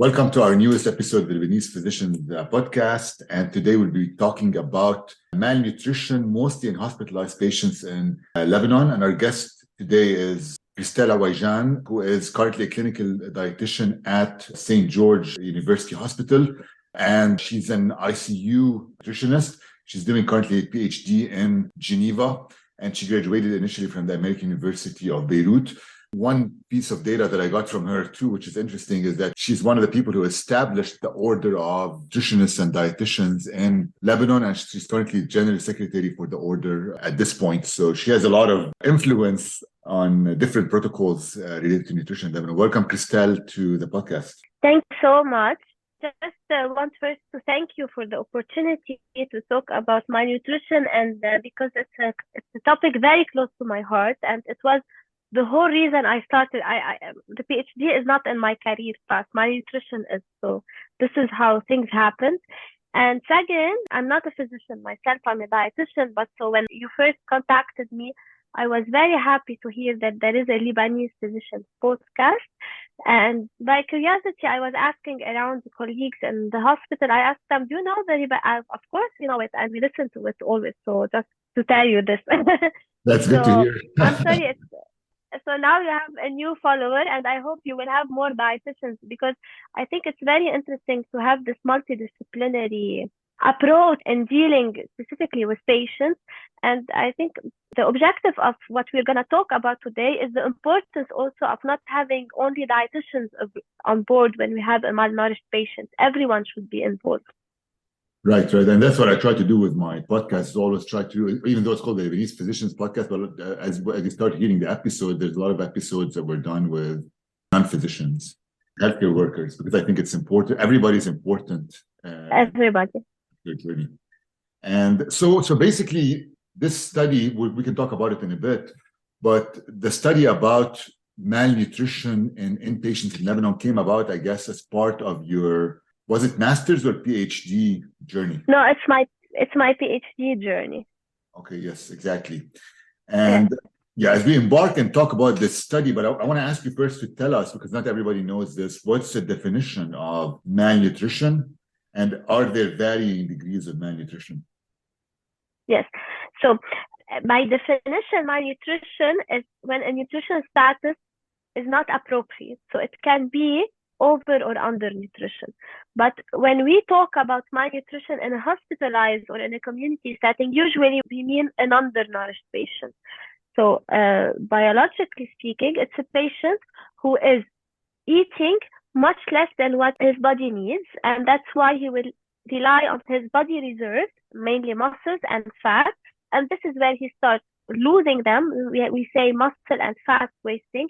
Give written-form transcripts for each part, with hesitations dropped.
Welcome to our newest episode of the Lebanese Physicians Podcast. And today we'll be talking about malnutrition, mostly in hospitalized patients in Lebanon. And our guest today is Krystel Ouaijan, who is currently a clinical dietitian at St. George University Hospital. And she's an ICU nutritionist. She's doing currently a PhD in Geneva. And she graduated initially from the American University of Beirut. One piece of data that I got from her too, which is interesting, is that she's one of the people who established the order of nutritionists and dietitians in Lebanon, and she's currently general secretary for the order at this point. So she has a lot of influence on different protocols related to nutrition in Lebanon. Welcome, Krystel, to the podcast. Thanks so much. Just want first to thank you for the opportunity to talk about malnutrition, and because it's a topic very close to my heart, and it was the whole reason I started. The PhD is not in my career path. Malnutrition is. So this is how things happen. And second, I'm not a physician myself. I'm a dietitian. But so when you first contacted me, I was very happy to hear that there is a Lebanese Physicians Podcast. And by curiosity, I was asking around the colleagues in the hospital. I asked them, do you know the Of course, we know it. And we listen to it always. So just to tell you this. That's good to hear. I'm sorry. So now you have a new follower, and I hope you will have more dietitians, because I think it's very interesting to have this multidisciplinary approach in dealing specifically with patients. And I think the objective of what we're going to talk about today is the importance also of not having only dietitians on board when we have a malnourished patient. Everyone should be involved. Right. And that's what I try to do with my podcast, is always try to, even though it's called the Lebanese Physicians Podcast, but as you start hearing the episode, there's a lot of episodes that were done with non-physicians, healthcare workers, because I think it's important. Everybody's important. Everybody. And so basically, this study, we can talk about it in a bit, but the study about malnutrition in inpatients in Lebanon came about, I guess, as part of your... Was it master's or PhD journey? No, it's my PhD journey. Okay, yes, exactly. And as we embark and talk about this study, but I want to ask you first to tell us, because not everybody knows this, what's the definition of malnutrition, and are there varying degrees of malnutrition? Yes. So by definition, malnutrition is when a nutrition status is not appropriate. So it can be over or under nutrition. But when we talk about malnutrition in a hospitalized or in a community setting, usually we mean an undernourished patient. So biologically speaking, it's a patient who is eating much less than what his body needs, and that's why he will rely on his body reserves, mainly muscles and fat, and this is where he starts losing them. We say muscle and fat wasting,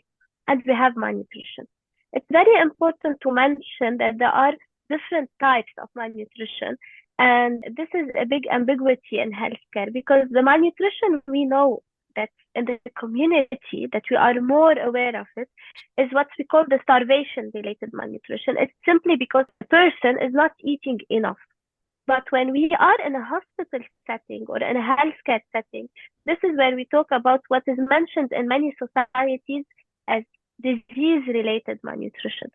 and we have malnutrition. It's very important to mention that there are different types of malnutrition, and this is a big ambiguity in healthcare, because the malnutrition we know that in the community that we are more aware of it is what we call the starvation-related malnutrition. It's simply because the person is not eating enough. But when we are in a hospital setting or in a healthcare setting, this is where we talk about what is mentioned in many societies as disease-related malnutrition.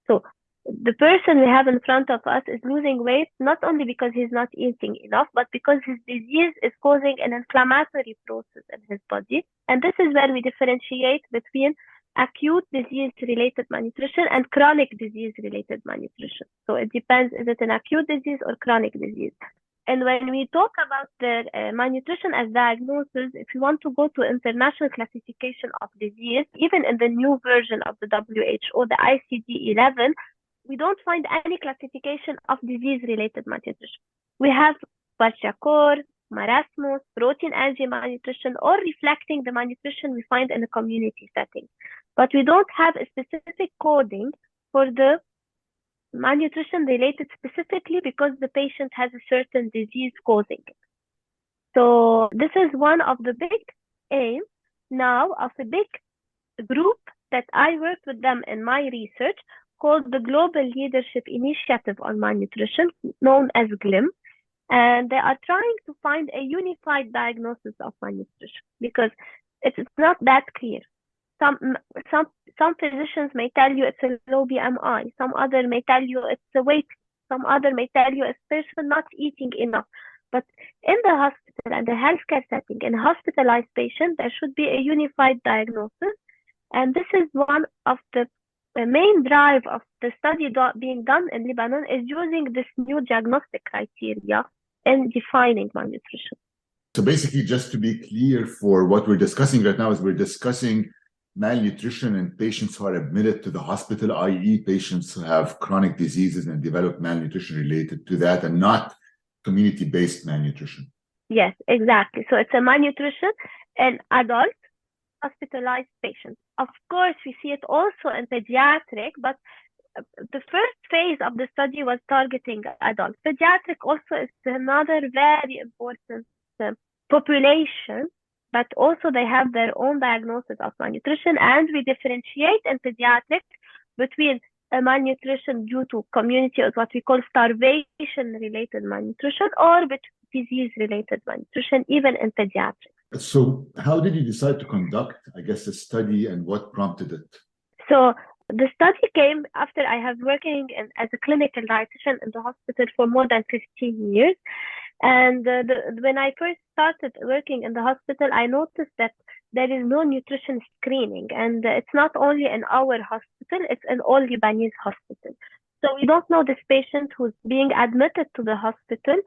So the person we have in front of us is losing weight not only because he's not eating enough, but because his disease is causing an inflammatory process in his body. And this is where we differentiate between acute disease-related malnutrition and chronic disease-related malnutrition. So it depends, is it an acute disease or chronic disease? And when we talk about the malnutrition as diagnosis, if you want to go to international classification of disease, even in the new version of the WHO, the ICD-11, we don't find any classification of disease-related malnutrition. We have kwashiorkor, marasmus, protein allergy malnutrition, or reflecting the malnutrition we find in a community setting. But we don't have a specific coding for the malnutrition related specifically because the patient has a certain disease causing it. So this is one of the big aims now of a big group that I worked with them in my research called the Global Leadership Initiative on Malnutrition, known as GLIM. And they are trying to find a unified diagnosis of malnutrition because it's not that clear. some some some physicians may tell you it's a low BMI. Some other may tell you it's a weight. Some other may tell you it's person not eating enough. But in the hospital and the healthcare setting, in a hospitalized patient, there should be a unified diagnosis. And this is one of the main drive of the study being done in Lebanon, is using this new diagnostic criteria in defining malnutrition. So basically, just to be clear for what we're discussing right now, is we're discussing malnutrition in patients who are admitted to the hospital, i.e. patients who have chronic diseases and develop malnutrition related to that, and not community-based malnutrition. Yes, exactly. So it's a malnutrition in adult hospitalized patients. Of course, we see it also in pediatric, but the first phase of the study was targeting adults. Pediatric also is another very important population, but also they have their own diagnosis of malnutrition, and we differentiate in pediatric between a malnutrition due to community, or what we call starvation-related malnutrition, or with disease-related malnutrition, even in pediatrics. So how did you decide to conduct, I guess, a study, and what prompted it? So the study came after I have working as a clinical dietitian in the hospital for more than 15 years. And when I first started working in the hospital, I noticed that there is no nutrition screening. And it's not only in our hospital, it's in all Lebanese hospitals. So we don't know this patient who's being admitted to the hospital,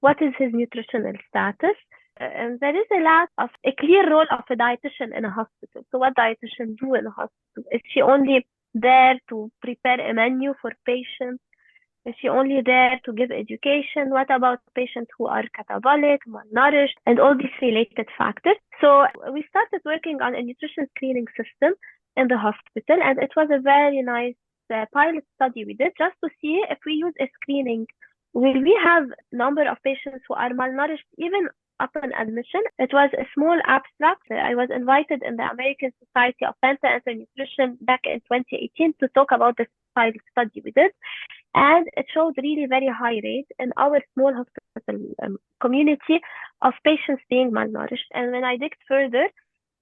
what is his nutritional status. And there is a clear role of a dietitian in a hospital. So what dietitian do in a hospital? Is she only there to prepare a menu for patients? Is she only there to give education? What about patients who are catabolic, malnourished, and all these related factors? So we started working on a nutrition screening system in the hospital, and it was a very nice pilot study we did just to see if we use a screening, will we have number of patients who are malnourished even upon admission. It was a small abstract. I was invited in the American Society of Science and Nutrition back in 2018 to talk about this pilot study we did. And it showed really very high rate in our small hospital community of patients being malnourished. And when I digged further,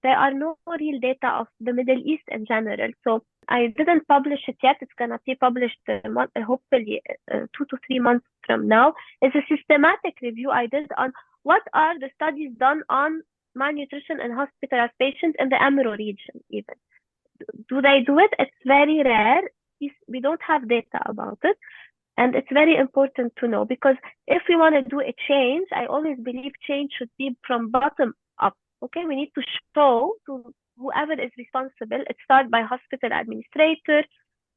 there are no real data of the Middle East in general. So I didn't publish it yet. It's going to be published hopefully 2 to 3 months from now. It's a systematic review I did on what are the studies done on malnutrition in hospitalized patients in the Amro region even. Do they do it? It's very rare. We don't have data about it. And it's very important to know, because if we want to do a change, I always believe change should be from bottom up. Okay, we need to show to whoever is responsible. It starts by hospital administrator,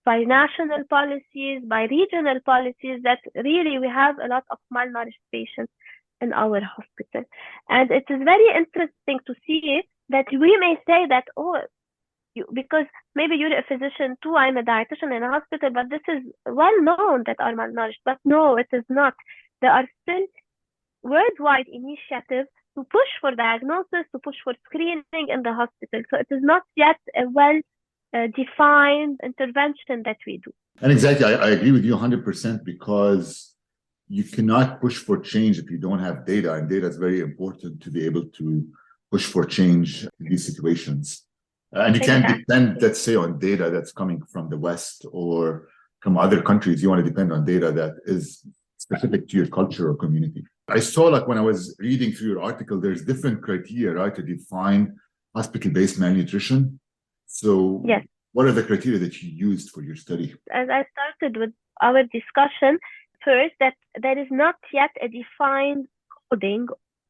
by national policies, by regional policies, that really we have a lot of malnourished patients in our hospital. And it is very interesting to see that we may say that, because maybe you're a physician too, I'm a dietitian in a hospital, but this is well known that are malnourished. But no, it is not. There are still worldwide initiatives to push for diagnosis, to push for screening in the hospital. So it is not yet a well-defined intervention that we do. And exactly, I agree with you 100%, because you cannot push for change if you don't have data. And data is very important to be able to push for change in these situations. And you can't depend, let's say, on data that's coming from the West or from other countries. You want to depend on data that is specific to your culture or community. I saw, like, when I was reading through your article, there's different criteria, right, to define hospital-based malnutrition. So yes. What are the criteria that you used for your study? As I started with our discussion, first, that there is not yet a defined coding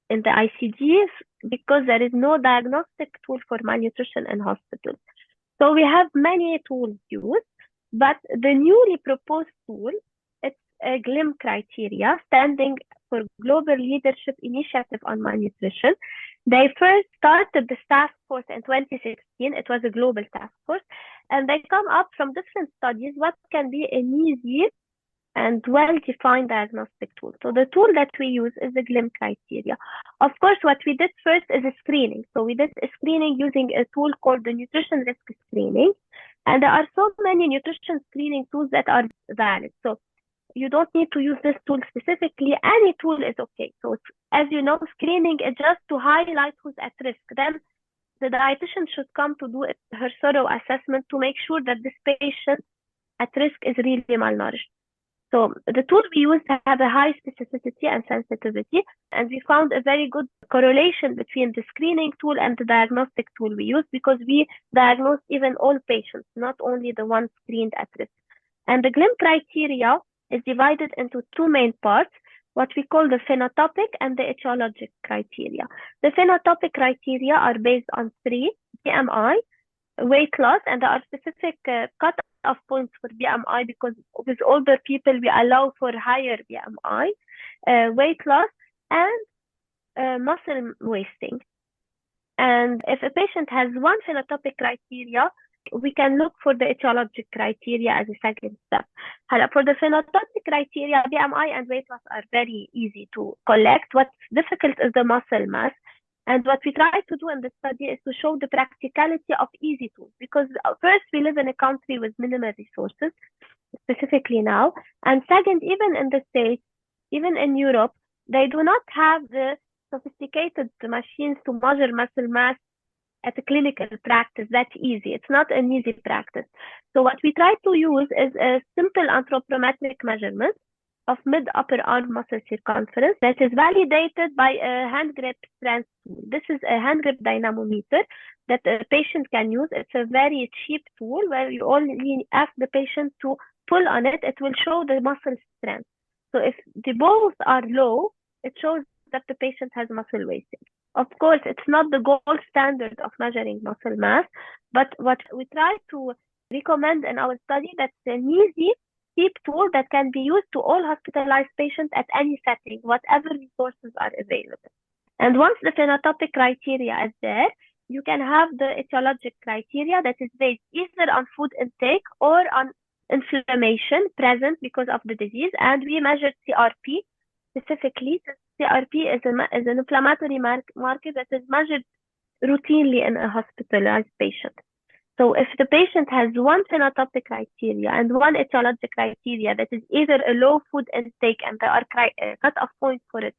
in the ICDs, because there is no diagnostic tool for malnutrition in hospitals. So we have many tools used, but the newly proposed tool, it's a GLIM criteria, standing for Global Leadership Initiative on Malnutrition. They first started the task force in 2016. It was a global task force, and they come up from different studies what can be an easy and well-defined diagnostic tool. So the tool that we use is the GLIM criteria. Of course, what we did first is a screening. So we did a screening using a tool called the nutrition risk screening. And there are so many nutrition screening tools that are valid. So you don't need to use this tool specifically. Any tool is okay. So as you know, screening is just to highlight who's at risk. Then the dietitian should come to do her thorough assessment to make sure that this patient at risk is really malnourished. So the tool we use have a high specificity and sensitivity, and we found a very good correlation between the screening tool and the diagnostic tool we use, because we diagnose even all patients, not only the ones screened at risk. And the GLIM criteria is divided into two main parts, what we call the phenotypic and the etiologic criteria. The phenotypic criteria are based on 3: BMI, weight loss, and there are specific cut-off points for BMI, because with older people we allow for higher BMI, weight loss, and muscle wasting. And if a patient has one phenotypic criteria, we can look for the etiologic criteria as a second step. For the phenotypic criteria, BMI and weight loss are very easy to collect. What's difficult is the muscle mass. And what we try to do in the study is to show the practicality of easy tools, because first, we live in a country with minimal resources, specifically now. And second, even in the States, even in Europe, they do not have the sophisticated machines to measure muscle mass at a clinical practice that easy. It's not an easy practice. So what we try to use is a simple anthropometric measurement of mid-upper arm muscle circumference that is validated by a hand grip strength tool. This is a hand grip dynamometer that a patient can use. It's a very cheap tool where you only ask the patient to pull on it. It will show the muscle strength. So if the both are low, it shows that the patient has muscle wasting. Of course, it's not the gold standard of measuring muscle mass, but what we try to recommend in our study, that's an easy, cheap tool that can be used to all hospitalized patients at any setting, whatever resources are available. And once the phenotypic criteria is there, you can have the etiologic criteria that is based either on food intake or on inflammation present because of the disease. And we measured CRP specifically. CRP is an inflammatory marker that is measured routinely in a hospitalized patient. So if the patient has one phenotypic criteria and one etiologic criteria that is either a low food intake and there are cut-off points for it,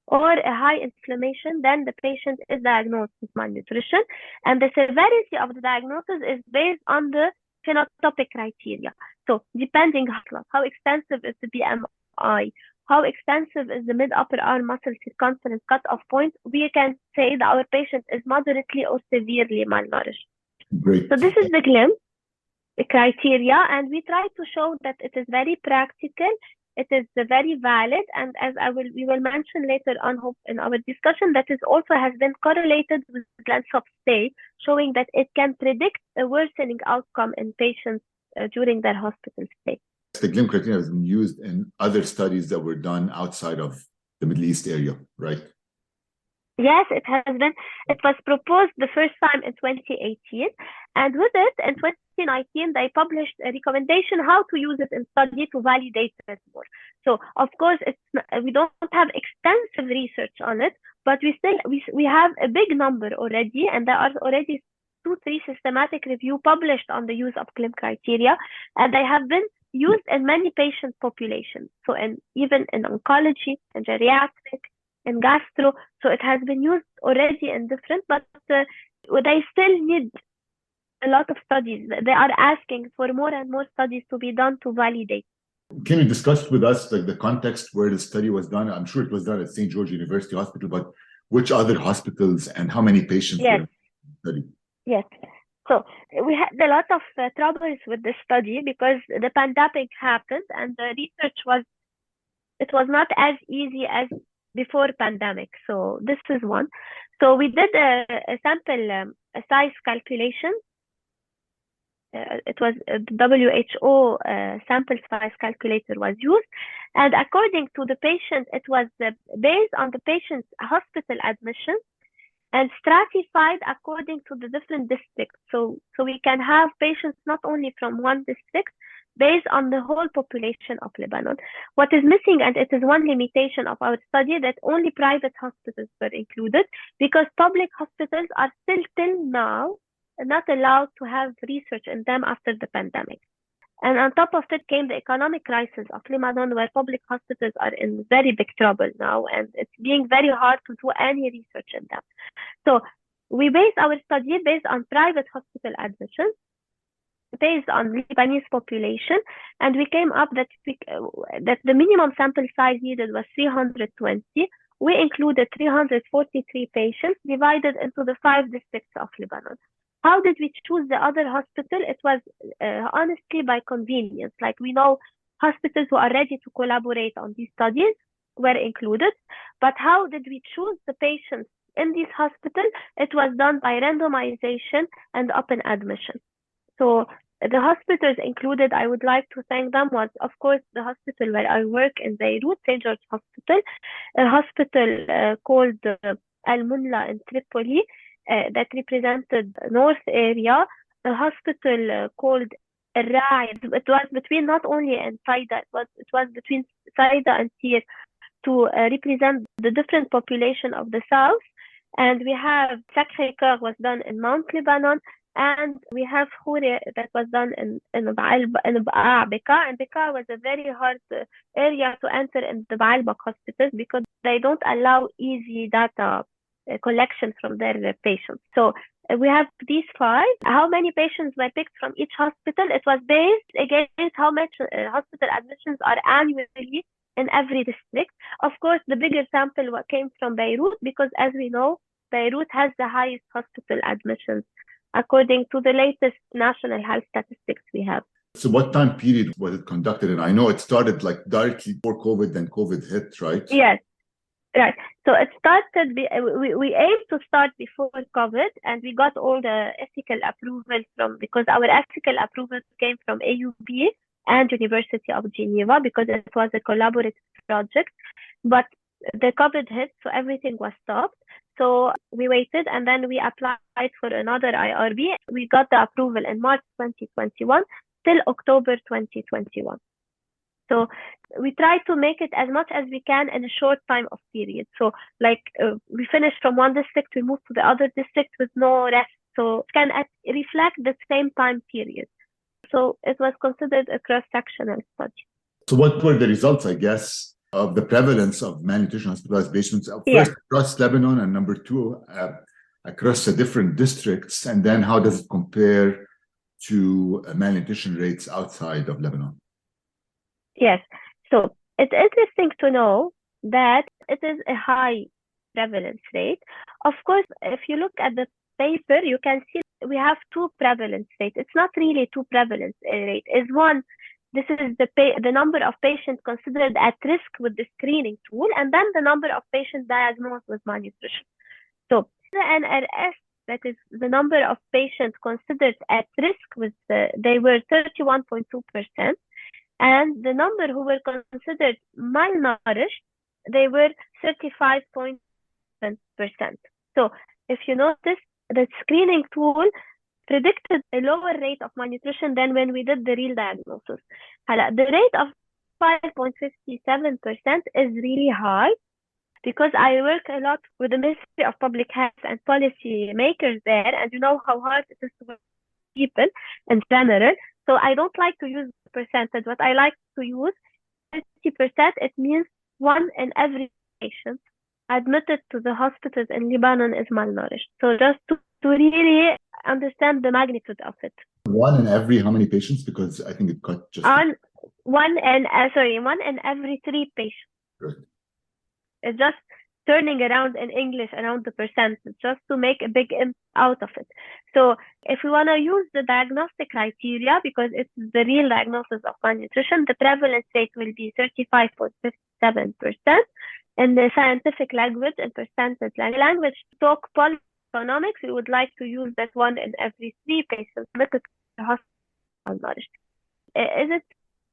or a high inflammation, then the patient is diagnosed with malnutrition. And the severity of the diagnosis is based on the phenotypic criteria. So depending on how extensive is the BMI, how extensive is the mid-upper arm muscle circumference cut-off point, we can say that our patient is moderately or severely malnourished. Great. So this is the GLIM criteria, and we try to show that it is very practical, it is very valid, and as we will mention later on in our discussion, that is also has been correlated with length of stay, showing that it can predict a worsening outcome in patients during their hospital stay. The GLIM criteria has been used in other studies that were done outside of the Middle East area, right? Yes, it has been. It was proposed the first time in 2018, and with it in 2019 they published a recommendation how to use it in study to validate it more. So of course we don't have extensive research on it, but we have a big number already, and there are already 2-3 systematic review published on the use of GLIM criteria, and they have been used in many patient populations. So even in oncology, in geriatric, in gastro. So it has been used already in different, but they still need a lot of studies. They are asking for more and more studies to be done to validate. Can you discuss with us the context where the study was done? I'm sure it was done at St. George University Hospital, but which other hospitals and how many patients were studied? Yes. So we had a lot of troubles with the study because the pandemic happened and the research was not as easy as before pandemic. So this is one. So we did a sample size calculation. It was a WHO sample size calculator was used, and according to the patient, it was based on the patient's hospital admission and stratified according to the different districts. So we can have patients not only from one district, based on the whole population of Lebanon. What is missing, and it is one limitation of our study, that only private hospitals were included, because public hospitals are still till now not allowed to have research in them after the pandemic. And on top of it came the economic crisis of Lebanon, where public hospitals are in very big trouble now, and it's being very hard to do any research in them. So we based our study based on private hospital admissions, based on Lebanese population, and we came up that the minimum sample size needed was 320. We included 343 patients divided into the 5 districts of Lebanon. How did we choose the other hospital? It was honestly by convenience. Like, we know hospitals who are ready to collaborate on these studies were included. But how did we choose the patients in these hospitals? It was done by randomization and open admission. So the hospitals included, I would like to thank them, was, of course, the hospital where I work in Beirut, St. George Hospital, a hospital called Al-Munla in Tripoli, that represented North area, a hospital called Al-Ra'i. It was between not only in Saida, it was between Saida and Tir to represent the different population of the south. And we have Sacré-Cœur was done in Mount Lebanon, and we have Hwalla that was done in Bekaa. And Bekaa was a very hard area to enter in the Baalbek hospitals because they don't allow easy data collection from their patients. So we have these 5. How many patients were picked from each hospital? It was based against how much hospital admissions are annually in every district. Of course, the bigger sample came from Beirut because, as we know, Beirut has the highest hospital admissions according to the latest national health statistics we have. So what time period was it conducted in? I know it started like directly before COVID, then COVID hit, right? Yes, right. So it started, we aimed to start before COVID, and we got all the ethical approvals because our ethical approvals came from AUB and University of Geneva because it was a collaborative project. But the COVID hit, so everything was stopped. So we waited, and then we applied for another IRB. We got the approval in March 2021 till October 2021. So we try to make it as much as we can in a short time of period. So we finished from one district, we moved to the other district with no rest. So it can reflect the same time period. So it was considered a cross-sectional study. So what were the results, I guess, of the prevalence of malnutrition hospitalized patients? First, across Lebanon, and number 2, across the different districts, and then how does it compare to malnutrition rates outside of Lebanon? Yes, so it's interesting to know that it is a high prevalence rate. Of course, if you look at the paper, you can see we have 2 prevalence rates. It's not really 2 prevalence rate. Is one, this is the number of patients considered at risk with the screening tool, and then the number of patients diagnosed with malnutrition. So the NRS, that is the number of patients considered at risk, they were 31.2%, and the number who were considered malnourished, they were 35.7%. So if you notice, the screening tool predicted a lower rate of malnutrition than when we did the real diagnosis. The rate of 5.57% is really high because I work a lot with the Ministry of Public Health and policy makers there, and you know how hard it is to work with people in general. So I don't like to use the percentage. What I like to use 50%. It means 1 in every patient admitted to the hospitals in Lebanon is malnourished. So just to really understand the magnitude of it. 1 in every how many patients? Because I think it got just... One in every 3 patients. Good. It's just turning around in English around the percentage just to make a big impact out of it. So if we want to use the diagnostic criteria, because it's the real diagnosis of malnutrition, the prevalence rate will be 35.57%. In the scientific language and percentage language, talk economics, we would like to use that 1 in every 3 patients admitted to the hospital malnourished. Is it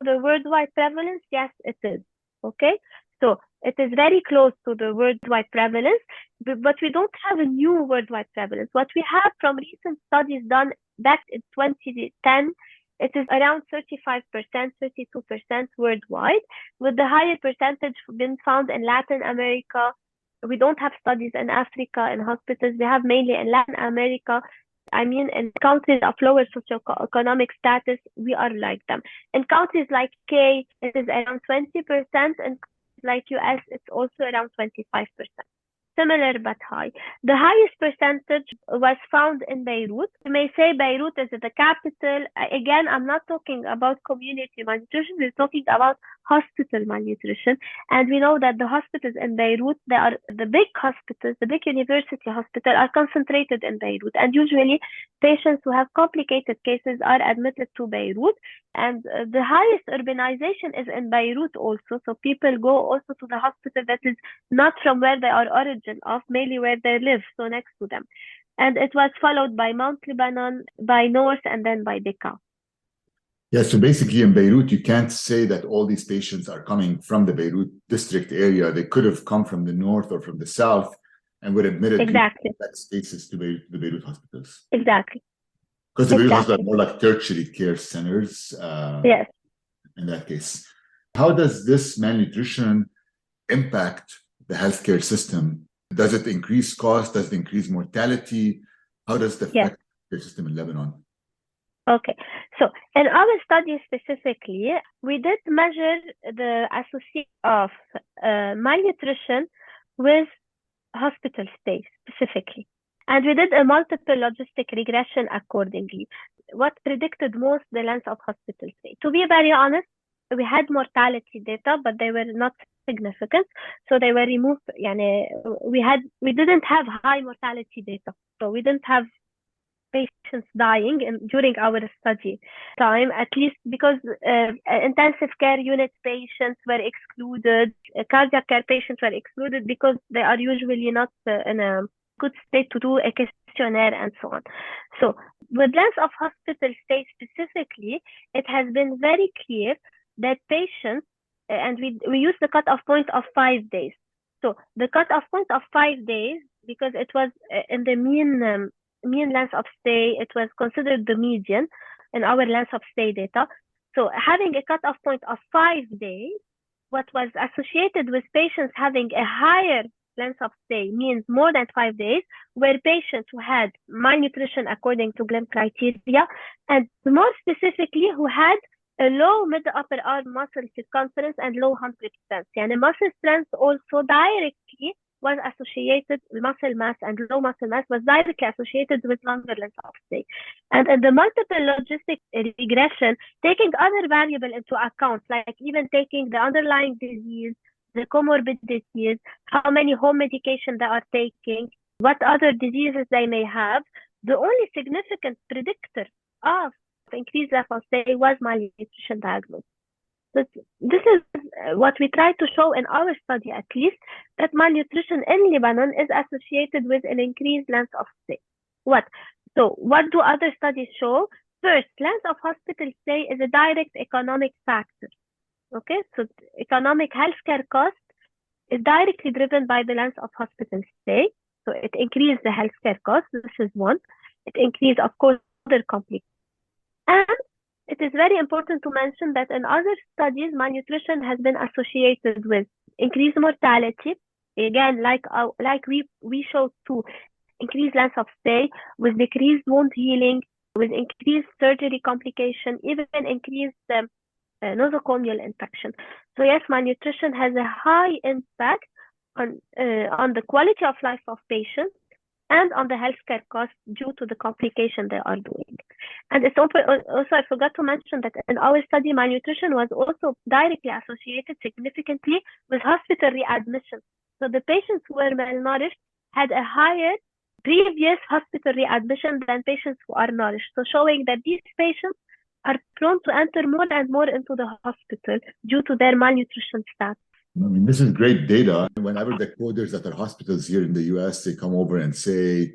the worldwide prevalence? Yes, it is. Okay, so it is very close to the worldwide prevalence, but we don't have a new worldwide prevalence. What we have from recent studies done back in 2010, it is around 35%, 32% worldwide, with the higher percentage been found in Latin America. We don't have studies in Africa in hospitals. We have mainly in Latin America. I mean, in countries of lower socioeconomic status, we are like them. In countries like K, it is around 20%, and like US, it's also around 25%. similar but high. The highest percentage was found in Beirut. You may say Beirut is the capital. Again, I'm not talking about community malnutrition. We're talking about hospital malnutrition. And we know that the hospitals in Beirut, they are the big hospitals, the big university hospitals are concentrated in Beirut. And usually patients who have complicated cases are admitted to Beirut. And the highest urbanization is in Beirut also. So people go also to the hospital that is not from where they are origin of, mainly where they live, so next to them. And it was followed by Mount Lebanon, by North, and then by Bekaa. Yeah, so basically in Beirut, you can't say that all these patients are coming from the Beirut district area. They could have come from the north or from the south and were admitted Exactly. to spaces to the Beirut hospitals. Exactly. Because the Beirut hospitals are more like tertiary care centers. Yes. In that case. How does this malnutrition impact the healthcare system? Does it increase cost? Does it increase mortality? How does it affect the system in Lebanon? Okay, so in our study specifically, we did measure the association of malnutrition with hospital stay specifically. And we did a multiple logistic regression accordingly. What predicted most the length of hospital stay? To be very honest, we had mortality data, but they were not significant. So they were removed. We didn't have high mortality data. So we didn't have patients dying during our study time, at least because intensive care unit patients were excluded, cardiac care patients were excluded because they are usually not in a good state to do a questionnaire and so on. So with length of hospital stay specifically, it has been very clear that patients, and we use the cutoff point of 5 days. So the cutoff point of 5 days, because it was in the mean length of stay, it was considered the median in our length of stay data. So having a cutoff point of 5 days, what was associated with patients having a higher length of stay means more than 5 days, were patients who had malnutrition according to GLIM criteria, and more specifically who had a low mid-upper arm muscle circumference and low 100%. And muscle strength also directly was associated with muscle mass, and low muscle mass was directly associated with longer length of stay. And in the multiple logistic regression, taking other variables into account, like even taking the underlying disease, the comorbidities, how many home medication they are taking, what other diseases they may have, the only significant predictor of increased length of stay was malnutrition diagnosis. So this is what we try to show in our study, at least, that malnutrition in Lebanon is associated with an increased length of stay. So what do other studies show? First, length of hospital stay is a direct economic factor. Okay, so economic healthcare cost is directly driven by the length of hospital stay. So it increases the healthcare cost. This is one. It increases, of course, other complications. And it is very important to mention that in other studies, malnutrition has been associated with increased mortality. Again, like we showed too, increased length of stay, with decreased wound healing, with increased surgery complication, even increased nosocomial infection. So yes, malnutrition has a high impact on the quality of life of patients and on the healthcare costs due to the complication they are doing. And it's also, I forgot to mention that in our study, malnutrition was also directly associated significantly with hospital readmission. So the patients who were malnourished had a higher previous hospital readmission than patients who are nourished. So showing that these patients are prone to enter more and more into the hospital due to their malnutrition status. I mean, this is great data. Whenever the coders at our hospitals here in the US, they come over and say,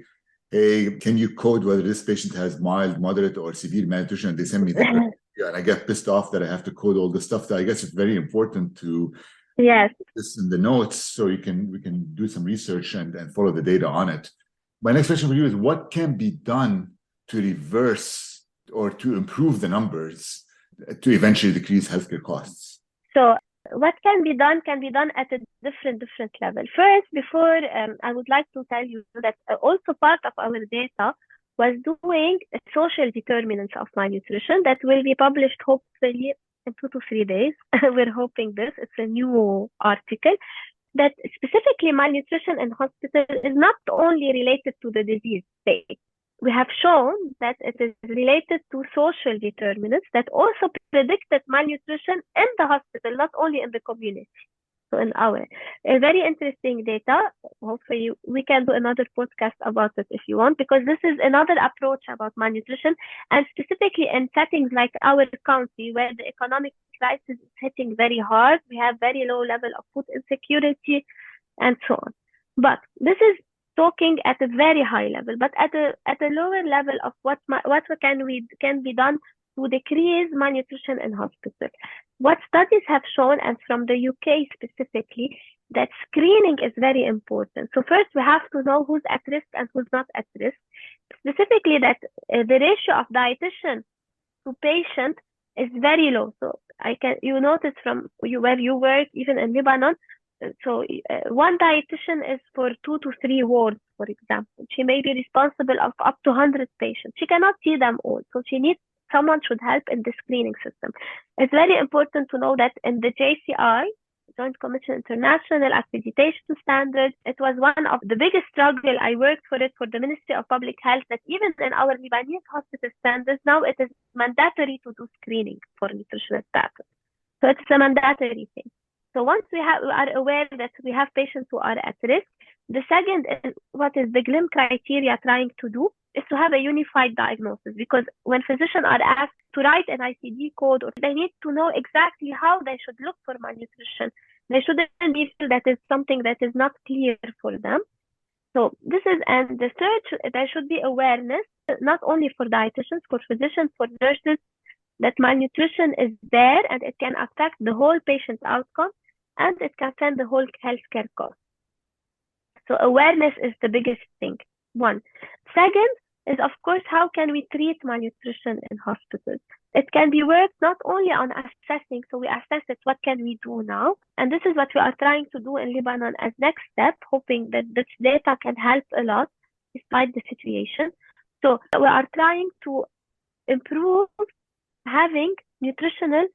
hey, can you code whether this patient has mild, moderate, or severe malnutrition? And they send me the criteria, and I get pissed off that I have to code all the stuff. That I guess it's very important to put this in the notes so we can do some research and follow the data on it. My next question for you is, what can be done to reverse or to improve the numbers to eventually decrease healthcare costs? So what can be done at a different level. First, before I would like to tell you that also part of our data was doing social determinants of malnutrition that will be published hopefully in 2 to 3 days. We're hoping this. It's a new article that specifically malnutrition in hospital is not only related to the disease state. We have shown that it is related to social determinants that also predicted malnutrition in the hospital, not only in the community. So in our very interesting data, hopefully we can do another podcast about it if you want, because this is another approach about malnutrition, and specifically in settings like our country where the economic crisis is hitting very hard. We have very low level of food insecurity and so on. But this is talking at a very high level, but at a lower level of what can be done to decrease malnutrition in hospital. What studies have shown, and from the UK specifically, that screening is very important. So first we have to know who's at risk and who's not at risk. Specifically that the ratio of dietitian to patient is very low. So you notice from where you work, even in Lebanon, so one dietitian is for 2 to 3 wards, for example. She may be responsible of up to 100 patients. She cannot see them all. So someone should help in the screening system. It's very important to know that in the JCI, Joint Commission International Accreditation Standards, it was one of the biggest struggle. I worked for it for the Ministry of Public Health, that even in our Lebanese hospital standards, now it is mandatory to do screening for nutritional status. So it's a mandatory thing. So once we are aware that we have patients who are at risk, the second is what is the GLIM criteria trying to do is to have a unified diagnosis, because when physicians are asked to write an ICD code, or they need to know exactly how they should look for malnutrition. They shouldn't be feel that is something that is not clear for them. So this is, and the third, there should be awareness, not only for dietitians, for physicians, for nurses, that malnutrition is there and it can affect the whole patient outcome, and it can send the whole healthcare cost. So awareness is the biggest thing. One. Second is, of course, how can we treat malnutrition in hospitals? It can be worked not only on assessing, so we assess it, what can we do now? And this is what we are trying to do in Lebanon as next step, hoping that this data can help a lot despite the situation. So we are trying to improve having nutritional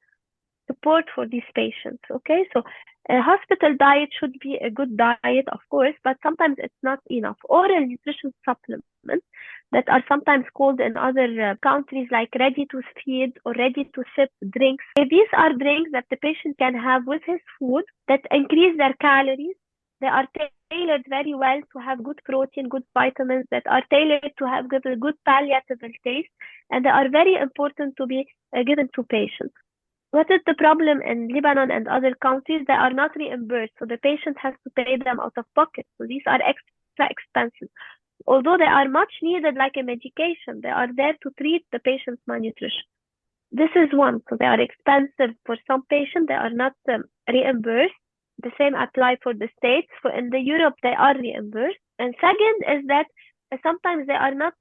support for these patients, okay? So a hospital diet should be a good diet, of course, but sometimes it's not enough. Oral nutrition supplements that are sometimes called in other countries like ready-to-feed or ready-to-sip drinks. These are drinks that the patient can have with his food that increase their calories. They are tailored very well to have good protein, good vitamins, that are tailored to have a good palatable taste, and they are very important to be given to patients. What is the problem in Lebanon and other countries? They are not reimbursed, so the patient has to pay them out of pocket. So these are extra expenses. Although they are much needed like a medication, they are there to treat the patient's malnutrition. This is one. So they are expensive for some patients. They are not reimbursed. The same apply for the States. For in the Europe, they are reimbursed. And second is that sometimes they are not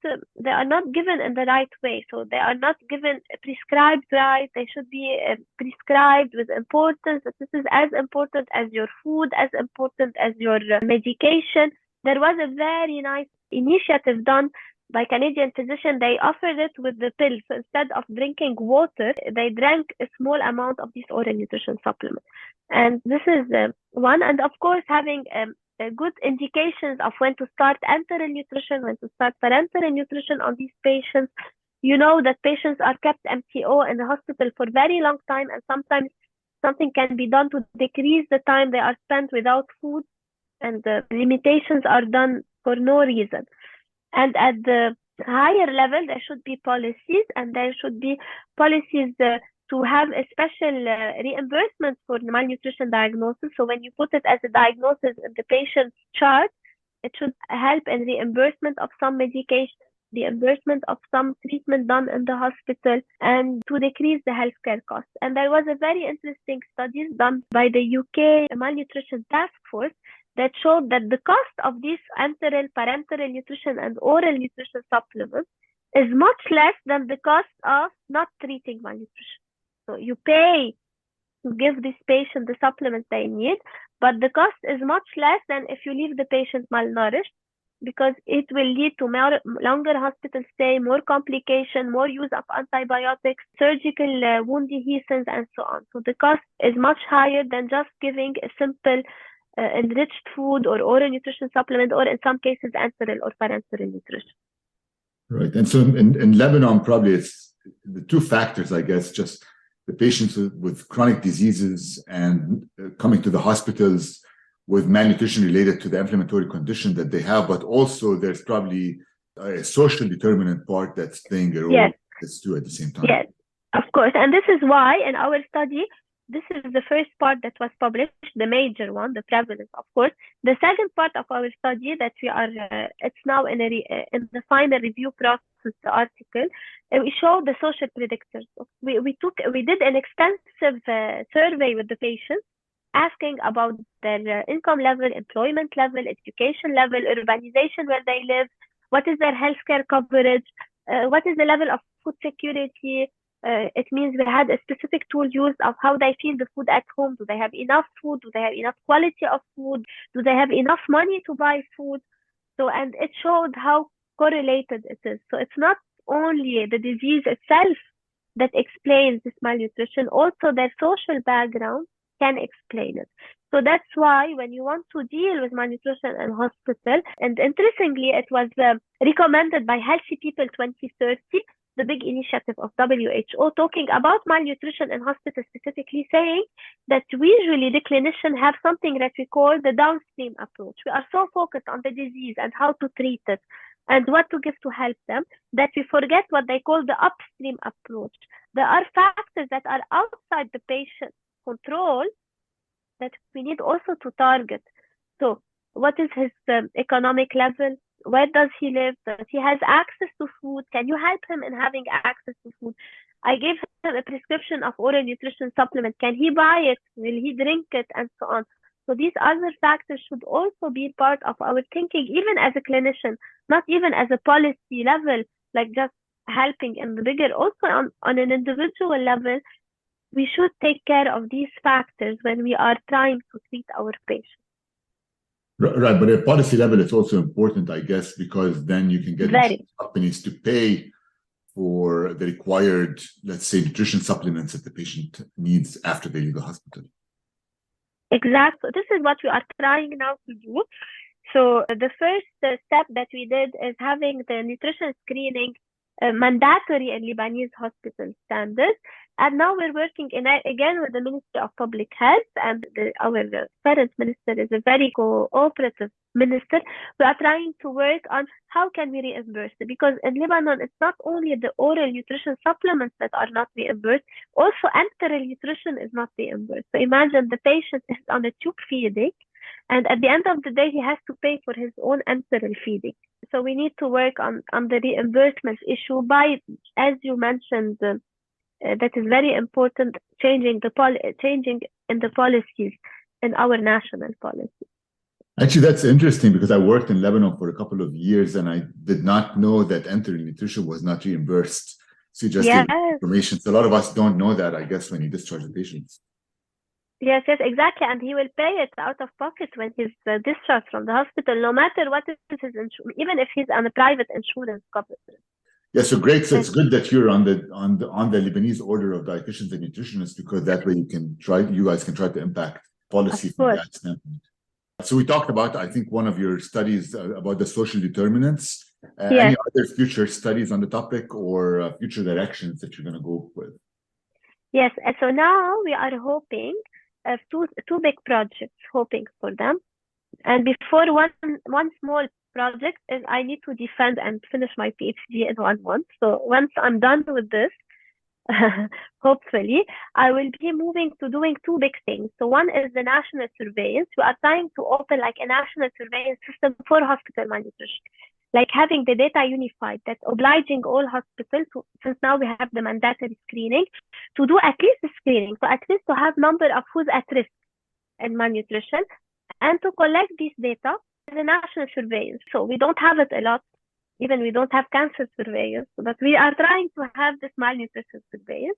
given in the right way. So they are not given prescribed right. They should be prescribed with importance. That this is as important as your food, as important as your medication. There was a very nice initiative done by Canadian physicians. They offered it with the pill. So instead of drinking water, they drank a small amount of these oral nutrition supplements. And this is one. And of course, having good indications of when to start enteral nutrition, when to start parenteral nutrition on these patients. You know that patients are kept MTO in the hospital for a very long time, and sometimes something can be done to decrease the time they are spent without food, and the limitations are done for no reason. And at the higher level, there should be policies, and there should be policies to have a special reimbursement for malnutrition diagnosis. So when you put it as a diagnosis in the patient's chart, it should help in reimbursement of some medication, reimbursement of some treatment done in the hospital, and to decrease the healthcare costs. And there was a very interesting study done by the UK Malnutrition Task Force that showed that the cost of these enteral, parenteral nutrition and oral nutrition supplements is much less than the cost of not treating malnutrition. So you pay to give this patient the supplements they need, but the cost is much less than if you leave the patient malnourished, because it will lead to longer hospital stay, more complication, more use of antibiotics, surgical wound adhesions, and so on. So the cost is much higher than just giving a simple enriched food or oral nutrition supplement, or in some cases enteral or parenteral nutrition. Right. And so in Lebanon, probably it's the two factors, I guess, just the patients with chronic diseases and coming to the hospitals with malnutrition related to the inflammatory condition that they have, but also there's probably a social determinant part that's playing a role. Yes. It's two at the same time. Yes, of course. And this is why in our study, this is the first part that was published, the major one, the prevalence, of course. The second part of our study that we are, it's now in the final review process, the article, we show the social predictors. We did an extensive survey with the patients, asking about their income level, employment level, education level, urbanization where they live, what is their healthcare coverage, what is the level of food security. It means we had a specific tool used of how they feel the food at home. Do they have enough food? Do they have enough quality of food? Do they have enough money to buy food? So, and it showed how correlated it is. So it's not only the disease itself that explains this malnutrition, also their social background can explain it. So that's why when you want to deal with malnutrition in hospital, and interestingly, it was recommended by Healthy People 2030, the big initiative of WHO, talking about malnutrition in hospital, specifically saying that usually the clinician have something that we call the downstream approach. We are so focused on the disease and how to treat it and what to give to help them that we forget what they call the upstream approach. There are factors that are outside the patient's control that we need also to target. So what is his economic level? Where does he live? Does he has access to food? Can you help him in having access to food? I gave him a prescription of oral nutrition supplement. Can he buy it? Will he drink it? And so on. So these other factors should also be part of our thinking, even as a clinician, not even as a policy level, like just helping in the bigger, also on an individual level. We should take care of these factors when we are trying to treat our patients. Right, but at policy level, it's also important, I guess, because then you can get companies to pay for the required, let's say, nutrition supplements that the patient needs after they leave the hospital. Exactly. This is what we are trying now to do. So the first step that we did is having the nutrition screening mandatory in Lebanese hospital standards. And now we're working again with the Ministry of Public Health, and our current minister is a very cooperative minister. We are trying to work on how can we reimburse it, because in Lebanon, it's not only the oral nutrition supplements that are not reimbursed, also enteral nutrition is not reimbursed. So imagine the patient is on a tube feeding, and at the end of the day, he has to pay for his own enteral feeding. So we need to work on the reimbursement issue by, as you mentioned, that is very important, changing in the policies in our national policy. Actually, that's interesting because I worked in Lebanon for a couple of years and I did not know that enteral nutrition was not reimbursed. So you just gave information. So a lot of us don't know that, I guess, when you discharge the patients. Yes, exactly. And he will pay it out of pocket when he's discharged from the hospital, no matter what is his insurance, even if he's on a private insurance coverage. Yeah, so great. So it's good that you're on the Lebanese Order of Dietitians and Nutritionists, because that way you guys can try to impact policy from that standpoint. So we talked about, I think, one of your studies about the social determinants. Any other future studies on the topic or future directions that you're going to go with? Yes. So now we are hoping two big projects, hoping for them. And before one small project is I need to defend and finish my PhD in 1 month. So once I'm done with this, hopefully, I will be moving to doing two big things. So one is the national surveillance. We are trying to open like a national surveillance system for hospital malnutrition, like having the data unified, that's obliging all hospitals, since now we have the mandatory screening, to do at least the screening. So at least to have number of who's at risk in malnutrition, and to collect this data in the national surveillance. So we don't have it a lot. Even we don't have cancer surveillance, but we are trying to have this malnutrition surveillance.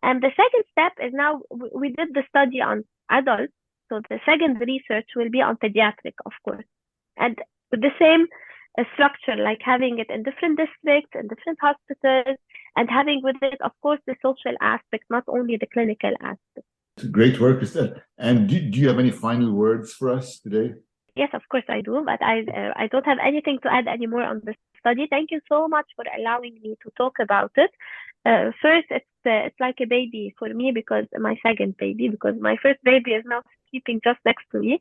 And the second step is now we did the study on adults. So the second research will be on pediatric, of course. And with the same structure, like having it in different districts and different hospitals, and having with it, of course, the social aspect, not only the clinical aspect. Great work, Krystel. And do you have any final words for us today? Yes, of course I do, but I don't have anything to add anymore on the study. Thank you so much for allowing me to talk about it. First, it's like a baby for me, because my second baby, because my first baby is now sleeping just next to me,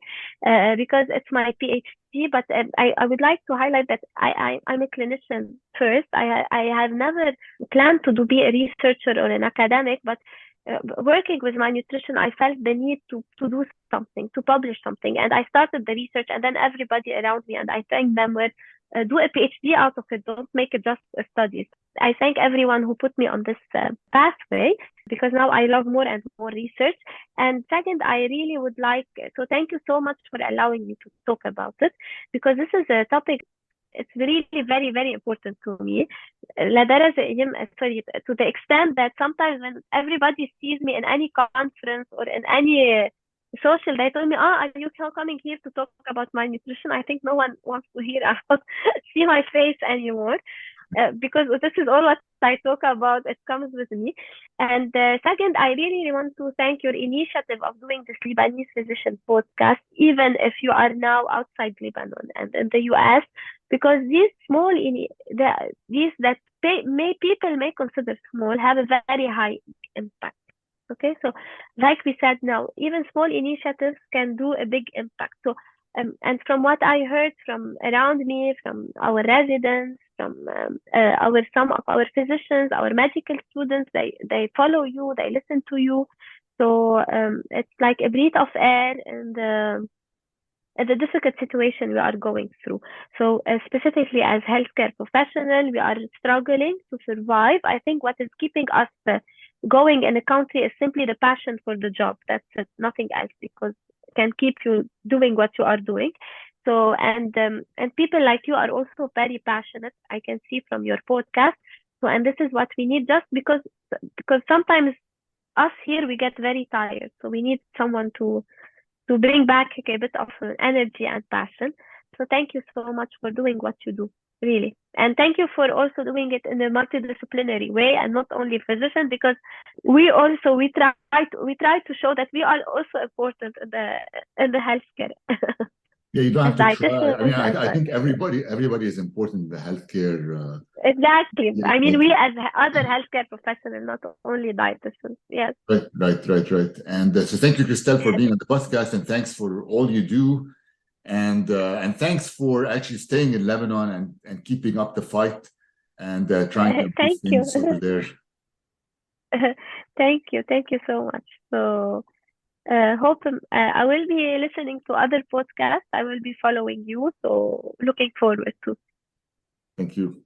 because it's my PhD. But I would like to highlight that I'm a clinician first. I have never planned to be a researcher or an academic, but working with malnutrition, I felt the need to do something, to publish something. And I started the research, and then everybody around me, and I thank them, were do a PhD out of it. Don't make it just a study. I thank everyone who put me on this pathway, because now I love more and more research. And second, I really would like, so thank you so much for allowing me to talk about it, because this is a topic, it's really very, very important to me. To the extent that sometimes when everybody sees me in any conference or in any social, they told me, are you coming here to talk about malnutrition? I think no one wants to hear about, see my face anymore. Because this is all what I talk about. It comes with me. And second, I really want to thank your initiative of doing this Lebanese Physician Podcast, even if you are now outside Lebanon and in the US, because these small, people may consider small, have a very high impact. Okay, so like we said now, even small initiatives can do a big impact. So, and from what I heard from around me, from our residents, from some of our physicians, our medical students, they follow you, they listen to you. So it's like a breath of air in the difficult situation we are going through. So specifically as healthcare professionals, we are struggling to survive. I think what is keeping us going in a country is simply the passion for the job. That's it, nothing else, because it can keep you doing what you are doing. So, and people like you are also very passionate. I can see from your podcast. So, and this is what we need, just because sometimes us here, we get very tired. So we need someone to bring back a bit of energy and passion. So thank you so much for doing what you do, really. And thank you for also doing it in a multidisciplinary way, and not only physician, because we try to show that we are also important in the healthcare. Yeah, you don't have to try. I mean, Dietitians I think everybody is important in the healthcare. Exactly. Yeah, I mean, but, we as other healthcare professionals, not only dietitians. Yes. right. And so thank you, Krystel, for Yes. being on the podcast, and thanks for all you do. And thanks for actually staying in Lebanon and keeping up the fight and trying to improve Thank you. things over there. Thank you so much. So hope I will be listening to other podcasts. I will be following you. So looking forward to. Thank you.